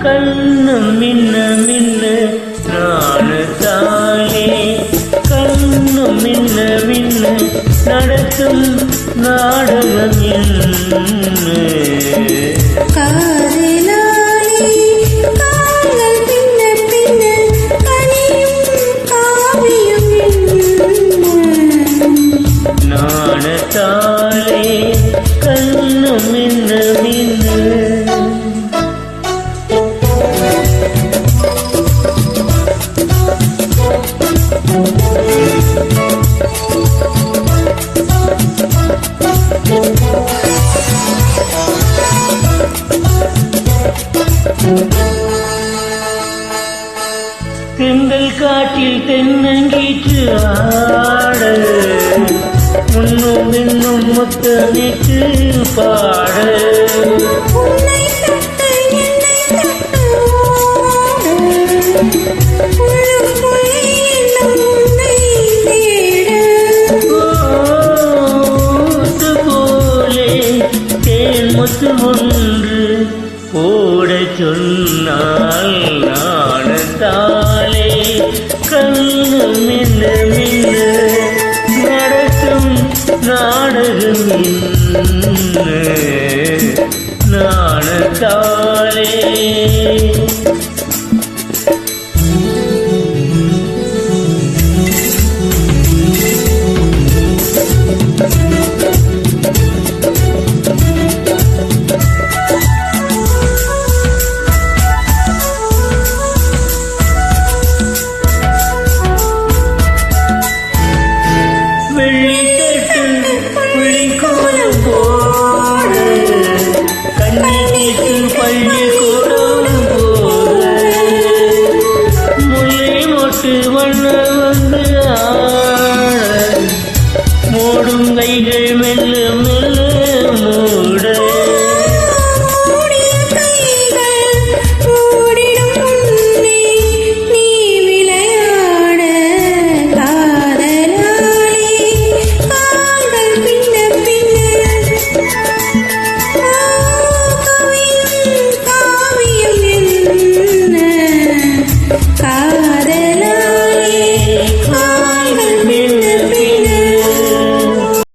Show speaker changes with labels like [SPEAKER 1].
[SPEAKER 1] கண்ணும் மின்ன மின்ன நாணத்தாலே கண்ணும் மின்ன மின்ன நடக்கும் நாடகம் என்ன நாணத்தாலே கண்ணும் மின்ன மின்ன தென்றல் காட்டில் தென்னங்கீற்று ஆட முன்னும் பின்னும் முத்தமிட்டு பாட போலே தேன் முத்து ஒன்று போட சொன்னால் நாணத்தாலே கண்ணு மின்ன மின்ன நடக்கும் நாடகம் என்ன நாணத்தாலே